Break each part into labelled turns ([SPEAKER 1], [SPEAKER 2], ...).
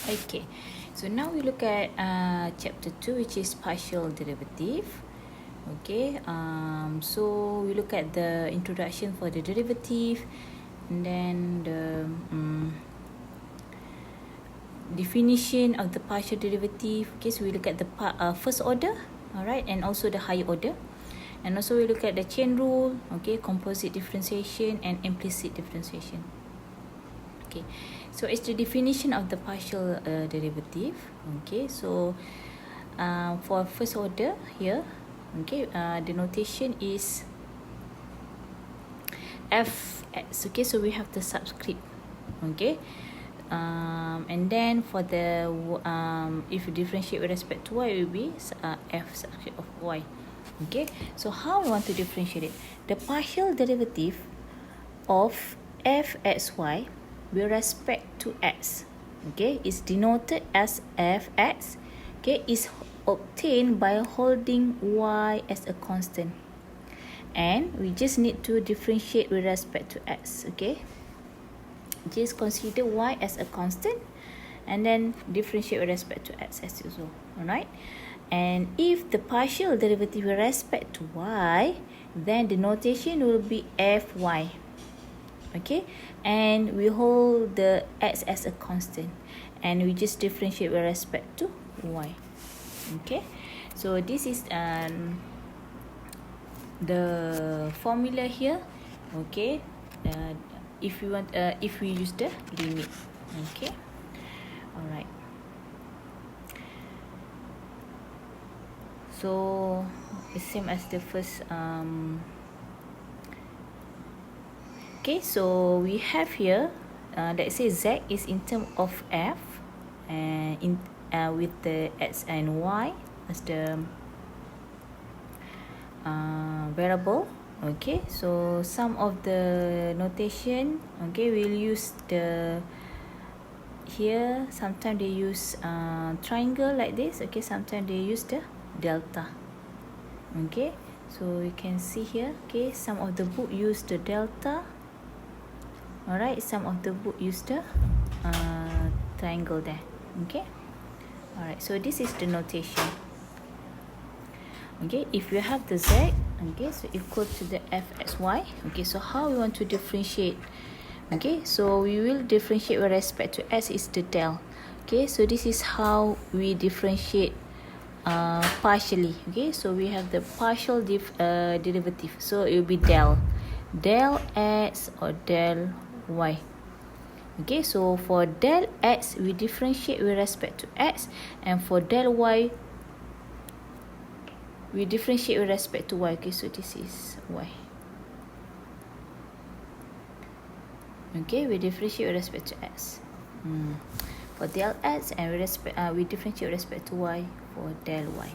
[SPEAKER 1] Okay, so now we look at chapter 2, which is partial derivative. Okay, so we look at the introduction for the derivative, and then the definition of the partial derivative. Okay, so we look at the first order, alright, and also the higher order. And also we look at the chain rule, okay, composite differentiation and implicit differentiation. Okay, so it's the definition of the partial derivative. Okay, so for first order here, okay, the notation is fx. Okay, so we have the subscript. Okay, and then for the if you differentiate with respect to y, it will be f subscript of y. Okay, so how we want to differentiate it? The partial derivative of fxy with respect to x, okay, is denoted as fx, okay, is obtained by holding y as a constant, and we just need to differentiate with respect to x. Okay, just consider y as a constant and then differentiate with respect to x as usual. Alright, and if the partial derivative with respect to y, then the notation will be fy. Okay, and we hold the x as a constant, and we just differentiate with respect to y. Okay, so this is the formula here. Okay, if you want, if we use the limit. Okay, alright. So the same as the first. Okay, so we have here, let's say z is in term of f, and with the x and y as the variable. Okay, so some of the notation, okay, we'll use the here. Sometimes they use triangle like this. Okay, sometimes they use the delta. Okay, so you can see here. Okay, some of the book use the delta. Alright, some of the book use the triangle there. Okay, alright, so this is the notation. Okay, if you have the z, okay, so equal to the fxy. Okay, so how we want to differentiate? Okay, so we will differentiate with respect to s is the del. Okay, so this is how we differentiate partially. Okay, so we have the partial derivative, so it will be del x or del y. Okay, so for del x we differentiate with respect to x, and for del y we differentiate with respect to y. Okay, so this is y. Okay, we differentiate with respect to x for del x, and we differentiate with respect to y for del y.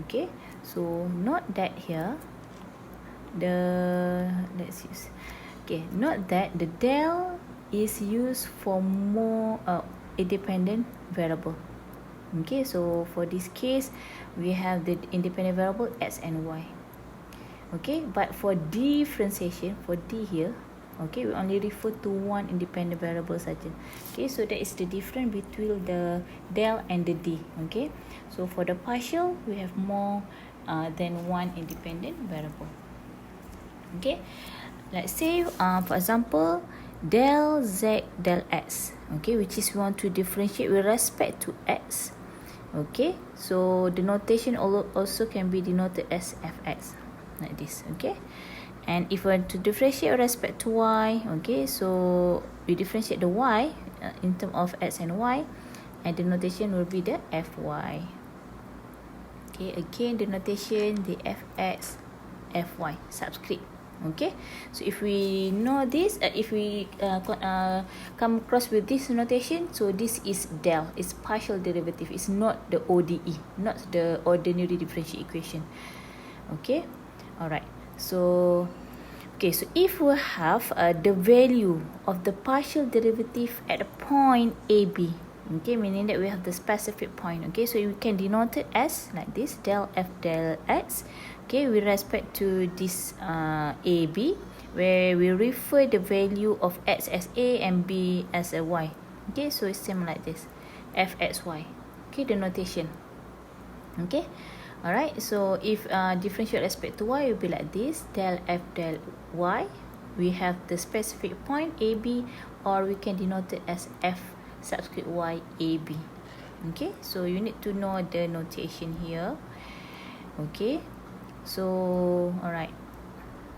[SPEAKER 1] Okay, so note that here let's use. Okay, note that the del is used for more independent variable. Okay, so for this case we have the independent variable x and y. Okay, but for differentiation, for d here, okay, we only refer to one independent variable saja. Okay, so that is the difference between the del and the d. Okay, so for the partial we have more than one independent variable. Okay, let's say for example del z del x, okay, which is we want to differentiate with respect to x. Okay, so the notation also can be denoted as fx like this. Okay, and if we want to differentiate with respect to y, okay, so we differentiate the y in terms of x and y, and the notation will be the fy. Okay, again the notation, the fx, fy subscript. Okay, so if we know this, if we come across with this notation, so this is del, it's partial derivative, it's not the ODE, not the ordinary differential equation. Okay, alright, so okay, so if we have the value of the partial derivative at a point AB, okay, meaning that we have the specific point. Okay, so we can denote it as like this, del f del x. Okay, with respect to this AB, where we refer the value of x as a and b as a y. Okay, so it's same like this, fxy. Okay, the notation. Okay, alright, so if differentiate respect to y, will be like this, del f del y. We have the specific point AB, or we can denote it as f subscript y AB. Okay, so you need to know the notation here. Okay, so alright,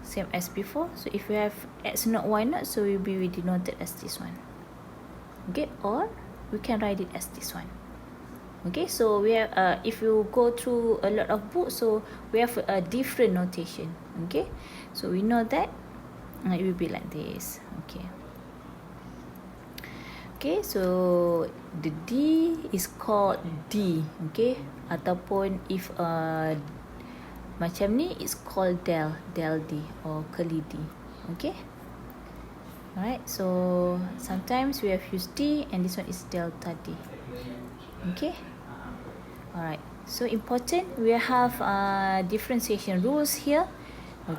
[SPEAKER 1] same as before. So if we have x naught y naught, so we denote it as this one. Okay, or we can write it as this one. Okay, so we have if you go through a lot of books, so we have a different notation. Okay, so we know that it will be like this. Okay, okay, so the D is called D. Okay, ataupun if macam ni, it's called del D or curly D. Okay, alright, so sometimes we have used D, and this one is delta D. Okay, alright, so important, we have differentiation rules here.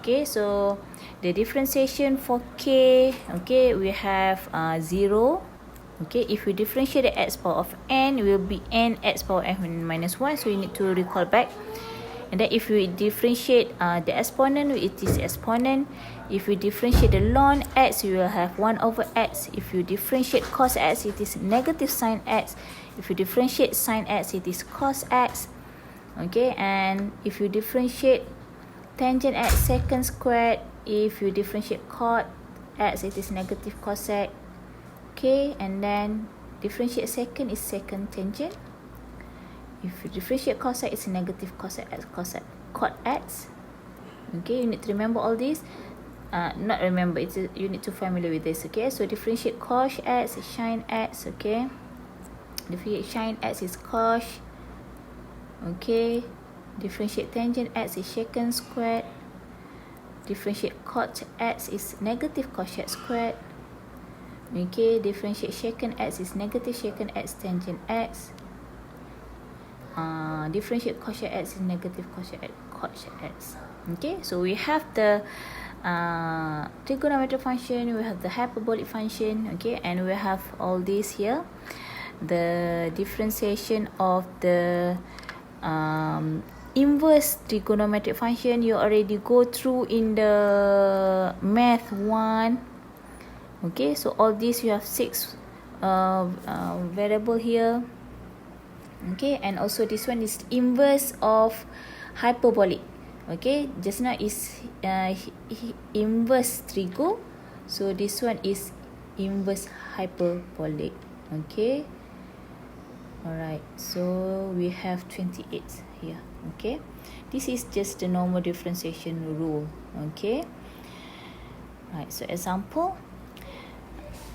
[SPEAKER 1] Okay, so the differentiation for K, okay, we have 0. Okay, if we differentiate the x power of n, it will be n x power n minus 1. So you need to recall back. And then if we differentiate the exponent, it is exponent. If we differentiate the ln x, we will have 1 over x. If you differentiate cos x, it is negative sin x. If you differentiate sin x, it is cos x. Okay, and if you differentiate tangent x secant squared, if you differentiate cot x, it is negative cosec. Okay, and then differentiate secant is secant tangent. If you differentiate cosec, it's negative cosec x cosec cot x. Okay, you need to remember all this. Not remember, you need to familiar with this. Okay, so differentiate cos x is sin x. Okay, differentiate sin x is cos. Okay, differentiate tangent x is secant squared. Differentiate cot x is negative cosec squared. Okay, differentiate secant x is negative secant x tangent x. Differentiate cosec x is negative cosec x. Okay, so we have the trigonometric function, we have the hyperbolic function. Okay, and we have all this here, the differentiation of the inverse trigonometric function. You already go through in the math 1. Okay, so all this you have 6 variable here. Okay, and also this one is inverse of hyperbolic. Okay, just now is inverse trigo, so this one is inverse hyperbolic. Okay, alright, so we have 28 here. Okay, this is just the normal differentiation rule. Okay, right, so example,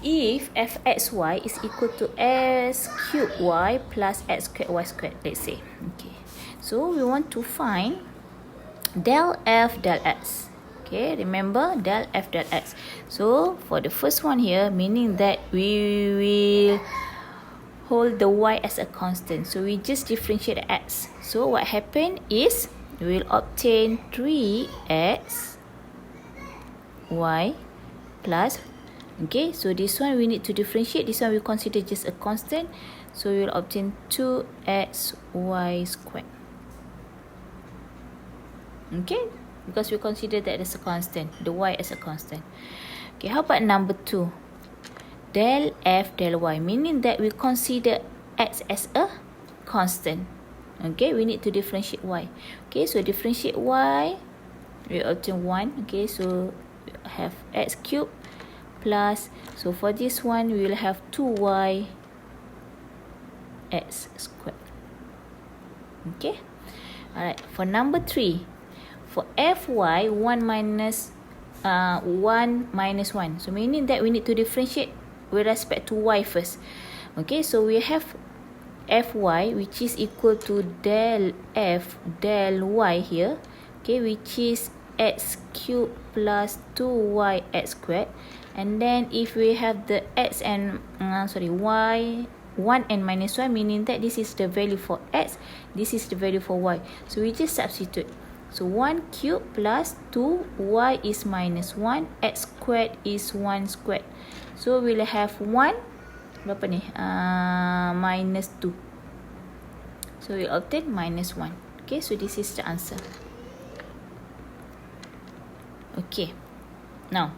[SPEAKER 1] if fxy is equal to s cubed y plus x squared y squared, let's say. Okay, so we want to find del f del x. Okay, remember del f del x. So for the first one here, meaning that we will hold the y as a constant, so we just differentiate the x. So what happened is we will obtain 3x y plus, okay, so this one we need to differentiate, this one we consider just a constant, so we will obtain 2xy squared. Okay, because we consider that as a constant, the y as a constant. Okay, how about number 2? Del f del y, meaning that we consider x as a constant. Okay, we need to differentiate y. Okay, so differentiate y, we obtain 1. Okay, so we have x cubed plus, so for this one we will have 2y x squared. Okay, alright, for number 3, for fy 1 minus 1 minus 1, so meaning that we need to differentiate with respect to y first. Okay, so we have fy which is equal to del f del y here, okay, which is x cubed plus 2y x squared. And then if we have the x and y 1 and minus 1, meaning that this is the value for x, this is the value for y, so we just substitute. So 1 cubed plus 2, y is minus 1, x squared is 1 squared. So we'll have 1 berapa ni? Minus 2. So we obtain minus 1. Okay, so this is the answer. Okay, now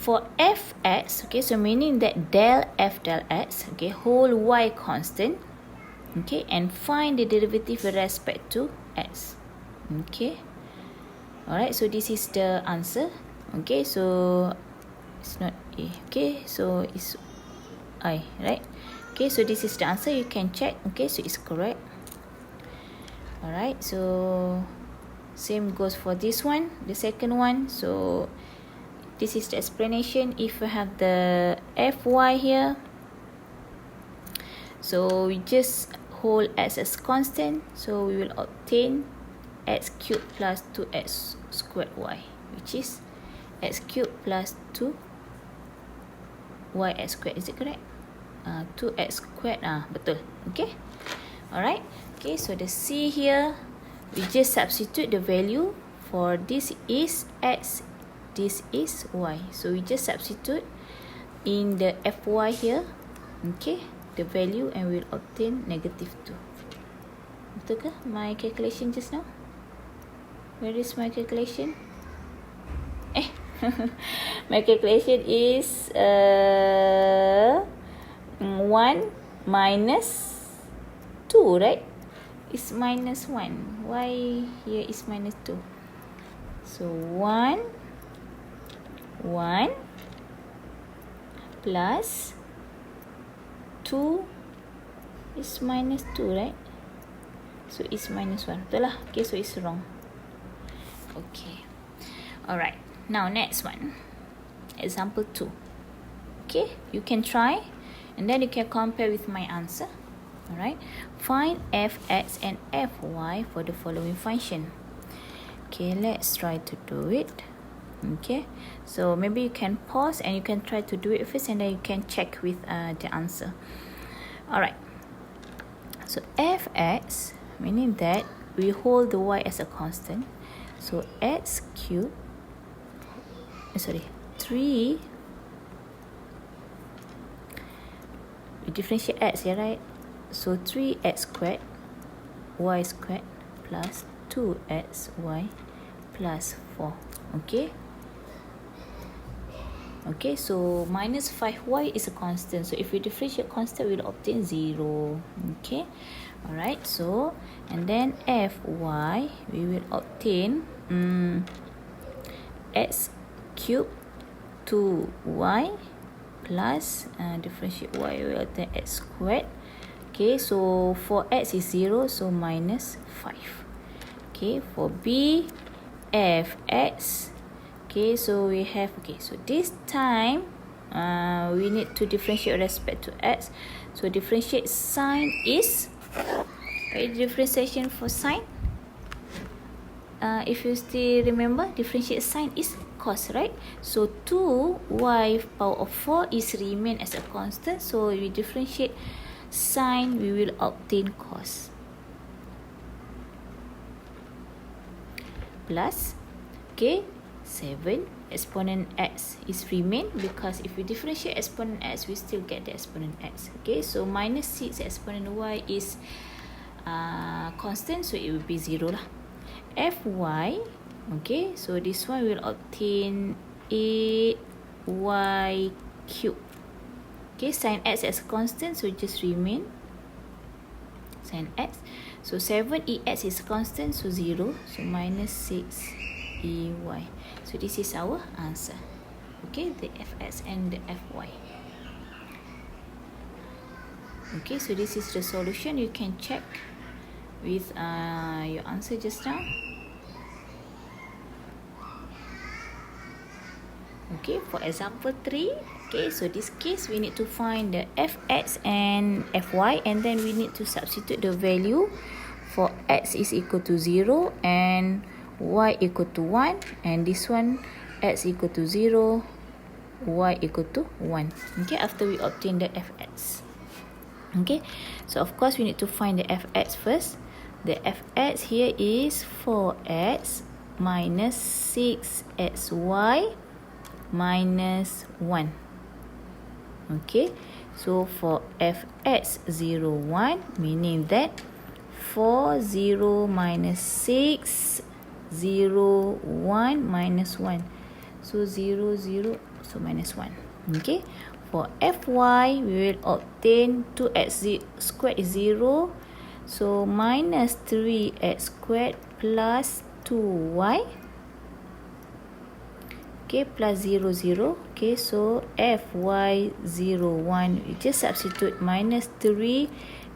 [SPEAKER 1] for fx, okay, so meaning that del f del x, okay, hold y constant, okay, and find the derivative with respect to x. Okay, alright, so this is the answer. Okay, so it's not A. Okay, so it's I, right? Okay, so this is the answer. You can check. Okay, so it's correct. Alright, so same goes for this one, the second one. So this is the explanation. If we have the fy here, so we just hold x as constant, so we will obtain x cubed plus 2x squared y, which is x cubed plus 2y squared. Is it correct? 2x squared, betul. Okay, alright. Okay, so the C here, we just substitute the value. For this is x, this is y, so we just substitute in the fy here, okay, the value, and we'll obtain negative 2. Betul ke my calculation just now? Where is my calculation? My calculation is 1 minus 2, right? It's minus 1. Why here is minus 2? So 1 plus 2 is minus 2, right? So it's minus 1. Betul lah. Okay, so it's wrong. Okay, alright, now next one, example 2. Okay, you can try and then you can compare with my answer. Alright, find fx and fy for the following function. Okay, let's try to do it. Okay, so maybe you can pause and you can try to do it first, and then you can check with the answer. Alright, so fx, meaning that we hold the y as a constant, so x cubed, 3, we differentiate x here, right? So 3x squared y squared plus 2xy plus 4. Okay, okay, so minus 5y is a constant, so if we differentiate constant, we'll obtain 0. Okay, alright, so and then fy, we will obtain x cubed 2y plus differentiate y, we will obtain x squared. Okay, so for x is 0, so minus 5. Okay, for b, fx, okay, so we have, okay, so this time we need to differentiate with respect to x. So differentiate sign is, okay, differentiation for sign, if you still remember, differentiate sign is cos, right? So 2y power of 4 is remain as a constant, so we differentiate sign, we will obtain cos, plus, okay, 7 exponent x is remain, because if we differentiate exponent x, we still get the exponent x. Okay, so minus 6 exponent y is constant, so it will be 0 lah. Fy, okay, so this one will obtain 8y cubed. Okay, sin x as constant, so just remain sin x. So 7ex is constant, so 0, so minus 6ey. So this is our answer. Okay, the fx and the fy. Okay, so this is the solution. You can check with your answer just now. Okay, for example 3, okay, so this case we need to find the fx and fy, and then we need to substitute the value for x is equal to 0 and y equal to 1, and this one x equal to 0, y equal to 1. Okay, after we obtain the fx. Okay, so of course we need to find the fx first. The fx here is 4x minus 6xy minus 1. Okay, So for fx 0, 1, meaning that 4, 0 minus 6, 0, 1 minus 1. So 0, 0, so minus 1. Okay. For fy, we will obtain 2x squared is 0. So minus 3x squared plus 2y. Okay, plus 0, 0. Okay, so fy 0, 1. We just substitute minus 3,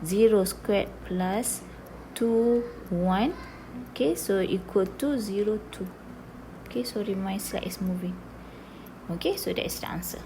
[SPEAKER 1] 0 squared plus 2, 1. Okay, so equal to 0, 2. Okay, sorry, my slide is moving. Okay, so that is the answer.